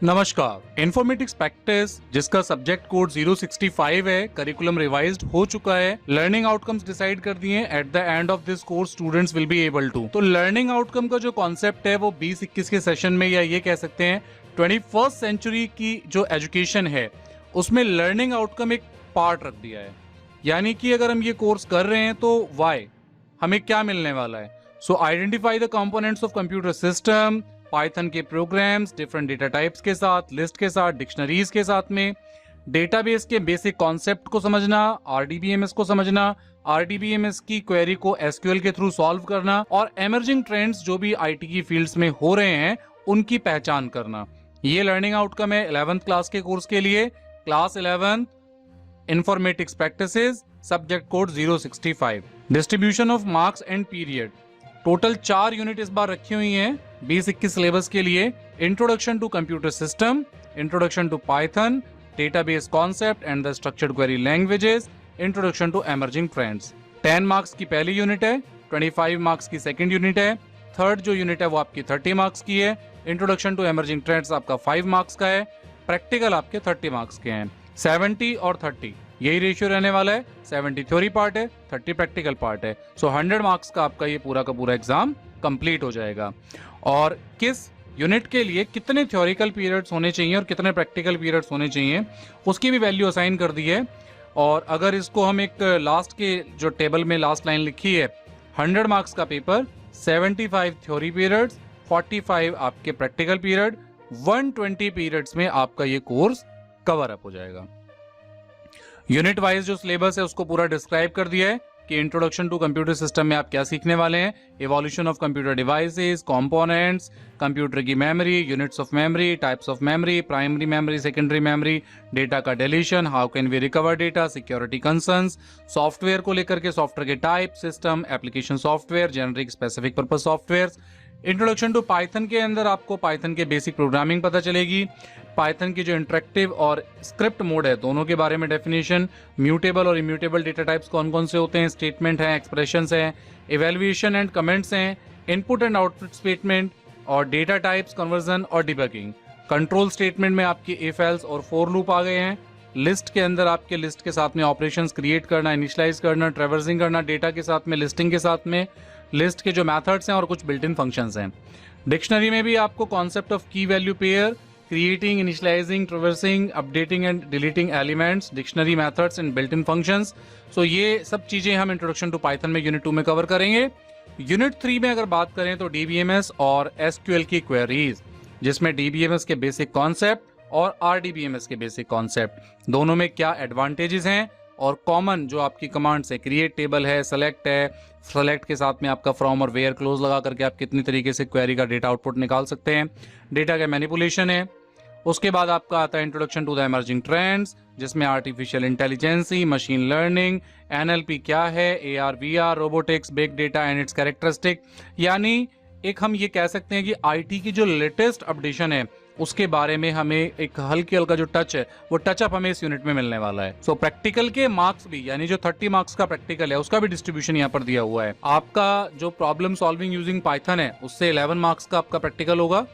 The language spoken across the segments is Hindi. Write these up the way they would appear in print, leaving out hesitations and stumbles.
नमस्कार। इन्फॉर्मेटिक्स प्रैक्टिस जिसका सब्जेक्ट कोड 065 है, करिकुलम रिवाइज्ड हो चुका है। लर्निंग आउटकम्स डिसाइड कर दिए हैं। At the end of this course students will be able to. तो लर्निंग आउटकम का जो कॉन्सेप्ट है वो 20-21 के सेशन में, या ये कह सकते हैं 21st सेंचुरी की जो एजुकेशन है उसमें लर्निंग आउटकम एक पार्ट रख दिया है। यानी कि अगर हम ये कोर्स कर रहे हैं तो वाई, हमें क्या मिलने वाला है। सो identify the components of computer system, Python के प्रोग्राम्स डिफरेंट डेटा टाइप्स के साथ, लिस्ट के साथ, डिक्शनरीज के साथ में, डेटाबेस के बेसिक कॉन्सेप्ट को समझना, आरडीबीएमएस को समझना, आरडीबीएमएस की क्वेरी को एसक्यूएल के थ्रू सॉल्व करना, और एमर्जिंग ट्रेंड्स जो भी आईटी की फील्ड्स में हो रहे हैं उनकी पहचान करना। ये लर्निंग आउटकम है 11th क्लास के कोर्स के लिए। Class 11 informatics practices, subject code 065। Distribution of marks and period. Total 4 unit इस बार रखी हुई हैं 20-21 सिलेबस के लिए। Introduction to computer system, introduction to Python, database concept and the structured query languages, introduction to emerging trends. 10 marks की पहली यूनिट है, 25 मार्क्स की सेकंड यूनिट है, थर्ड जो यूनिट है वो आपकी 30 मार्क्स की है। इंट्रोडक्शन टू एमर्जिंग ट्रेंड्स आपका 5 मार्क्स का है। प्रैक्टिकल आपके 30 मार्क्स के हैं। 70 और 30 यही रेशियो रहने वाला है। 70 थ्योरी पार्ट है, 30 प्रैक्टिकल पार्ट है। सो 100 मार्क्स का आपका ये पूरा का पूरा एग्जाम कंप्लीट हो जाएगा। और किस यूनिट के लिए कितने थ्योरिकल पीरियड्स होने चाहिए और कितने प्रैक्टिकल पीरियड्स होने चाहिए उसकी भी वैल्यू असाइन कर दी है। और अगर इसको हम एक लास्ट के जो टेबल में लास्ट लाइन लिखी है, 100 मार्क्स का पेपर, 75 थ्योरी पीरियड्स, 45 आपके प्रैक्टिकल पीरियड, 120 पीरियड्स में आपका ये कोर्स कवर अप हो जाएगा। यूनिट वाइज जो सिलेबस है उसको पूरा डिस्क्राइब कर दिया है कि इंट्रोडक्शन टू कंप्यूटर सिस्टम में आप क्या सीखने वाले हैं, evolution of computer devices, components, computer की memory, units of memory, types of memory, primary memory, secondary memory, data का deletion, how can we recover data, security concerns, software को लेकर के सॉफ्टवेयर के type, system, application software, generic specific purpose software. Introduction to Python के अंदर आपको पाइथन के बेसिक प्रोग्रामिंग पता चलेगी। पाइथन की जो इंटरेक्टिव और स्क्रिप्ट मोड है दोनों के बारे में डेफिनेशन, म्यूटेबल और इम्यूटेबल डेटा टाइप्स कौन कौन से होते हैं, स्टेटमेंट हैं, एक्सप्रेशंस हैं, इवैल्यूएशन एंड कमेंट्स हैं, इनपुट एंड आउटपुट स्टेटमेंट, और डेटा टाइप्स, कन्वर्जन और डिबगिंग। कंट्रोल स्टेटमेंट में आपकी इफ एल्स और फॉर लूप आ गए हैं। लिस्ट के अंदर आपके लिस्ट के साथ में ऑपरेशंस क्रिएट करना, इनिशियलाइज करना, ट्रैवर्सिंग करना, डेटा के साथ में, लिस्टिंग के साथ में, लिस्ट के जो मेथड्स हैं और कुछ बिल्ट इन फंक्शंस हैं। डिक्शनरी में भी आपको कॉन्सेप्ट ऑफ की value pair, creating, initializing, traversing, updating and deleting elements, dictionary methods and built-in functions। So ये सब चीजें हम इंट्रोडक्शन टू पाइथन में यूनिट 2 में कवर करेंगे। यूनिट 3 में अगर बात करें तो डीबीएमएस और एसक्यूएल की क्वेरीज, जिसमें डीबीएमएस के बेसिक कॉन्सेप्ट और आरडीबीएमएस के बेसिक कॉन्सेप्ट, दोनों में क्या एडवांटेजेस हैं और कॉमन जो आपकी कमांड्स है, क्रिएट टेबल है, सेलेक्ट है, सेलेक्ट के साथ में आपका फ्रॉम और वेयर क्लोज लगा करके आप कितनी तरीके से क्वेरी का डेटा आउटपुट निकाल सकते हैं, डेटा का मैनिपुलेशन है। उसके बाद आपका आता है introduction to the emerging trends, जिसमें artificial intelligence, machine learning, NLP क्या है, AR VR, robotics, big data and its characteristic. यानी एक हम ये कह सकते हैं कि आईटी की जो लेटेस्ट अपडेशन है उसके बारे में हमें एक हल्की हल्का जो टच है वो टचअप हमें इस यूनिट में मिलने वाला है। सो प्रैक्टिकल के मार्क्स भी, यानी जो 30 मार्क्स का प्रैक्टिकल है उसका भी डिस्ट्रीब्यूशन यहाँ पर दिया हुआ है। आपका जो प्रॉब्लम सॉल्विंग यूजिंग पाइथन है उससे 11 मार्क्स का आपका प्रैक्टिकल होगा।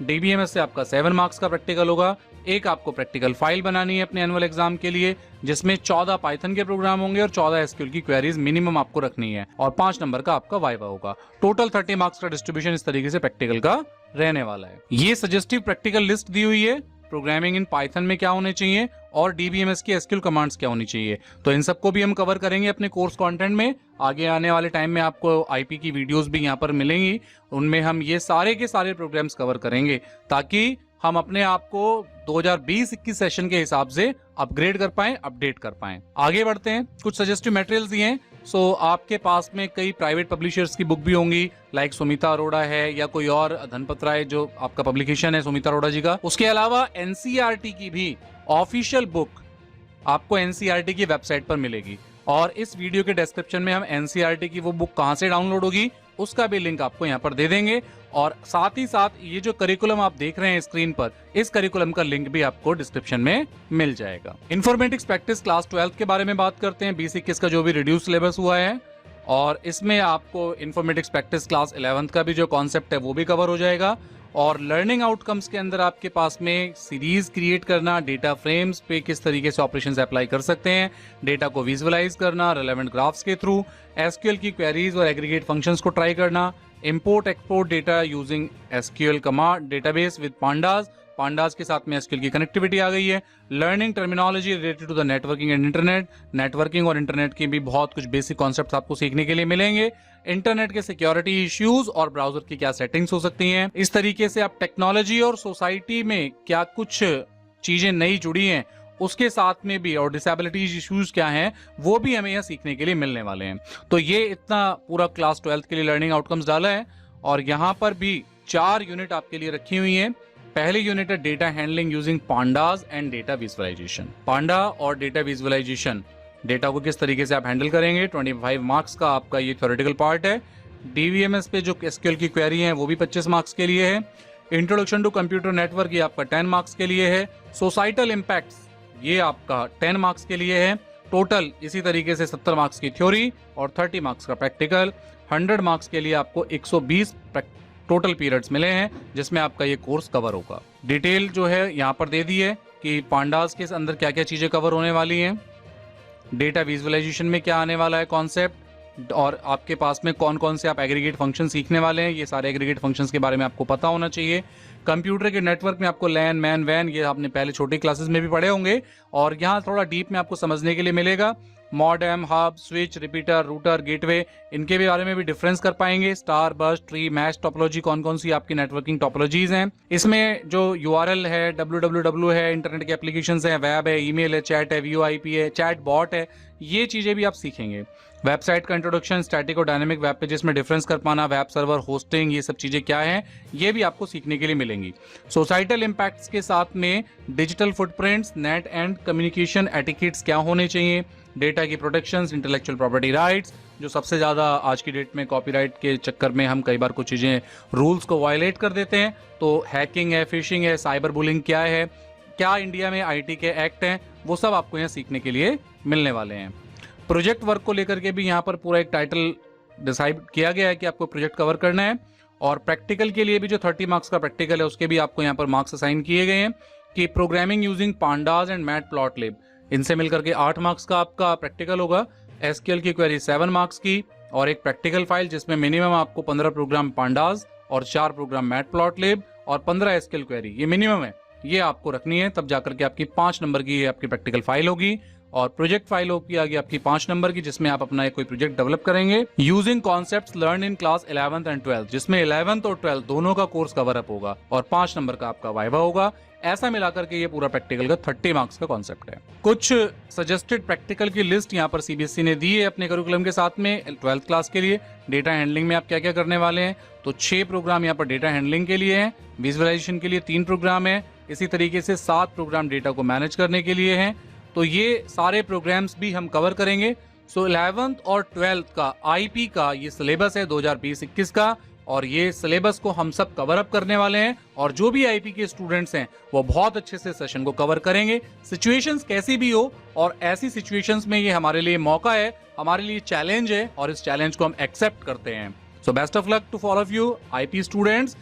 डीबीएमएस से आपका 7 मार्क्स का प्रैक्टिकल होगा। एक आपको प्रैक्टिकल फाइल बनानी है अपने एनुअल एग्जाम के लिए, जिसमें 14 पाइथन के प्रोग्राम होंगे और 14 एसक्यूएल की क्वेरीज मिनिमम आपको रखनी है, और 5 नंबर का आपका वाइवा होगा। टोटल 30 मार्क्स का डिस्ट्रीब्यूशन इस तरीके से प्रैक्टिकल का रहने वाला है। ये सजेस्टिव प्रैक्टिकल लिस्ट दी हुई है, प्रोग्रामिंग इन पाइथन में क्या होने चाहिए और डीबीएमएस की एसक्यूएल कमांड्स क्या होनी चाहिए। तो इन सबको भी हम कवर करेंगे अपने कोर्स कंटेंट में। आगे आने वाले टाइम में आपको आईपी की वीडियोस भी यहाँ पर मिलेंगी, उनमें हम ये सारे के सारे प्रोग्राम्स कवर करेंगे ताकि हम अपने आप को 2020-21 सेशन के हिसाब से अपग्रेड कर पाएं, अपडेट कर पाएं। आगे बढ़ते हैं, कुछ सजेस्टिव मटेरियल्स दिए हैं। सो आपके पास में कई प्राइवेट पब्लिशर्स की बुक भी होंगी, लाइक सुमिता अरोड़ा है या कोई और धनपत राय जो आपका पब्लिकेशन है सुमिता अरोड़ा जी का। उसके अलावा एनसीईआरटी की भी ऑफिशियल बुक आपको एनसीईआरटी की वेबसाइट पर मिलेगी, और इस वीडियो के डिस्क्रिप्शन में हम एनसीईआरटी की वो बुक कहां से डाउनलोड होगी उसका भी लिंक आपको यहाँ पर दे देंगे। और साथ ही साथ ये जो करिकुलम आप देख रहे हैं स्क्रीन पर, इस करिकुलम का लिंक भी आपको डिस्क्रिप्शन में मिल जाएगा। इंफॉर्मेटिक्स प्रैक्टिस क्लास 12 के बारे में बात करते हैं। 20-21 का जो भी रिड्यूस सिलेबस हुआ है, और इसमें आपको इंफॉर्मेटिक्स प्रैक्टिस क्लास 11 का भी जो कॉन्सेप्ट है वो भी कवर हो जाएगा, और लर्निंग आउटकम्स के अंदर आपके पास में सीरीज क्रिएट करना, डेटा फ्रेम्स पे किस तरीके से ऑपरेशंस अप्लाई कर सकते हैं, डेटा को विजुअलाइज करना रेलेवेंट ग्राफ्स के थ्रू, एसक्यूएल की क्वेरीज और एग्रीगेट फंक्शंस को ट्राई करना, import export data using SQL command database with pandas, pandas के साथ में एसक्यूएल की कनेक्टिविटी आ गई है, learning terminology related to the networking and internet, networking और इंटरनेट के भी बहुत कुछ बेसिक कॉन्सेप्ट्स आपको सीखने के लिए मिलेंगे, इंटरनेट के सिक्योरिटी इश्यूज और ब्राउजर की क्या सेटिंग्स हो सकती हैं। इस तरीके से आप टेक्नोलॉजी और सोसाइटी में क्या कुछ चीजें नई जुड़ी हैं उसके साथ में भी, और डिसेबिलिटी इश्यूज क्या हैं वो भी हमें यहाँ सीखने के लिए मिलने वाले हैं। तो ये इतना पूरा क्लास 12th के लिए लर्निंग आउटकम्स डाला है और यहाँ पर भी 4 यूनिट आपके लिए रखी हुई हैं। पहली यूनिट है data handling using pandas and data visualisation. Panda और डेटा विजुअलाइजेशन, डेटा को किस तरीके से आप हैंडल करेंगे। 25 मार्क्स का आपका ये थ्योरेटिकल पार्ट है। डीवीएमएस पे जो एसक्यूएल की क्वेरी है वो भी 25 मार्क्स के लिए है। इंट्रोडक्शन टू कंप्यूटर नेटवर्क ये आपका 10 मार्क्स के लिए है। सोसाइटल इम्पैक्ट्स ये आपका 10 मार्क्स के लिए है। टोटल इसी तरीके से 70 मार्क्स की थ्योरी और 30 मार्क्स का प्रैक्टिकल। 100 मार्क्स के लिए आपको 120 टोटल पीरियड्स मिले हैं जिसमें आपका ये कोर्स कवर होगा। डिटेल जो है यहाँ पर दे दी है कि पांडास के अंदर क्या क्या चीजें कवर होने वाली हैं, डेटा विजुअलाइजेशन में क्या आने वाला है कॉन्सेप्ट, और आपके पास में कौन कौन से आप एग्रीगेट फंक्शन सीखने वाले हैं। ये सारे एग्रीगेट फंक्शंस के बारे में आपको पता होना चाहिए। कंप्यूटर के नेटवर्क में आपको लैन मैन वैन ये आपने पहले छोटी क्लासेस में भी पढ़े होंगे और यहाँ थोड़ा डीप में आपको समझने के लिए मिलेगा। Modem, hub, switch, repeater, router, gateway, इनके भी बारे में भी डिफरेंस कर पाएंगे। स्टार, बस, ट्री, मैश टोपोलॉजी, कौन कौन सी आपकी नेटवर्किंग टोपोलॉजीज हैं। इसमें जो यूआरएल है, www है, इंटरनेट के एप्लीकेशंस हैं, वेब है, ईमेल है, चैट है, वीओआईपी है, चैट बॉट है, ये चीजें भी आप सीखेंगे। वेबसाइट का इंट्रोडक्शन, स्टैटिक और डायनेमिक वेब पेजेस में डिफरेंस कर पाना, वेब सर्वर, होस्टिंग, ये सब चीजें क्या हैं ये भी आपको सीखने के लिए मिलेंगी। सोसाइटल इम्पैक्ट्स के साथ में digital footprints, net and communication etiquettes क्या होने चाहिए, डेटा की प्रोटेक्शंस, इंटेलेक्चुअल प्रॉपर्टी राइट्स, जो सबसे ज़्यादा आज की डेट में कॉपीराइट के चक्कर में हम कई बार कुछ चीज़ें रूल्स को वायलेट कर देते हैं। तो हैकिंग है, फिशिंग है, साइबर बुलिंग क्या है, क्या इंडिया में आईटी के एक्ट हैं, वो सब आपको यहाँ सीखने के लिए मिलने वाले हैं। प्रोजेक्ट वर्क को लेकर के भी यहाँ पर पूरा एक टाइटल डिसाइड किया गया है कि आपको प्रोजेक्ट कवर करना है। और प्रैक्टिकल के लिए भी जो 30 मार्क्स का प्रैक्टिकल है उसके भी आपको यहाँ पर मार्क्स असाइन किए गए हैं कि programming using pandas and matplotlib, इनसे मिलकर के 8 मार्क्स का आपका प्रैक्टिकल होगा। एसक्यूएल की क्वेरी 7 मार्क्स की और एक प्रैक्टिकल फाइल जिसमें मिनिमम आपको 15 प्रोग्राम पांडास और 4 प्रोग्राम मैटप्लॉटलिब और 15 एसक्यूएल क्वेरी, ये मिनिमम है, ये आपको रखनी है। तब जाकर के आपकी 5 नंबर की आपकी प्रैक्टिकल फाइल होगी। और प्रोजेक्ट फाइल होगी आगे आपकी 5 नंबर की जिसमें आप अपना कोई प्रोजेक्ट डेवलप करेंगे using concepts learn in class 11th and 12th, जिसमें 11th और 12th दोनों का कोर्स कवर अप होगा और 5 नंबर का आपका वाइवा होगा। ऐसा मिलाकर के ये पूरा प्रैक्टिकल का 30 मार्क्स का कॉन्सेप्ट है। कुछ सजेस्टेड प्रैक्टिकल की लिस्ट यहाँ पर सीबीएसई ने दी है अपने करिकुलम के साथ में 12th क्लास के लिए। डेटा हैंडलिंग में आप क्या क्या करने वाले हैं, तो 6 प्रोग्राम यहाँ पर डेटा हैंडलिंग के लिए हैं। विजुअलाइजेशन के लिए 3 प्रोग्राम है। इसी तरीके से 7 प्रोग्राम डेटा को मैनेज करने के लिए हैं। तो ये सारे प्रोग्राम्स भी हम कवर करेंगे। सो 11th और 12th का आईपी का ये सिलेबस है 2020-21 का, और ये सिलेबस को हम सब कवर अप करने वाले हैं। और जो भी आईपी के स्टूडेंट्स हैं वो बहुत अच्छे से सेशन को कवर करेंगे, सिचुएशंस कैसी भी हो। और ऐसी सिचुएशंस में ये हमारे लिए मौका है, हमारे लिए चैलेंज है, और इस चैलेंज को हम एक्सेप्ट करते हैं। So best of luck to all of you IP students.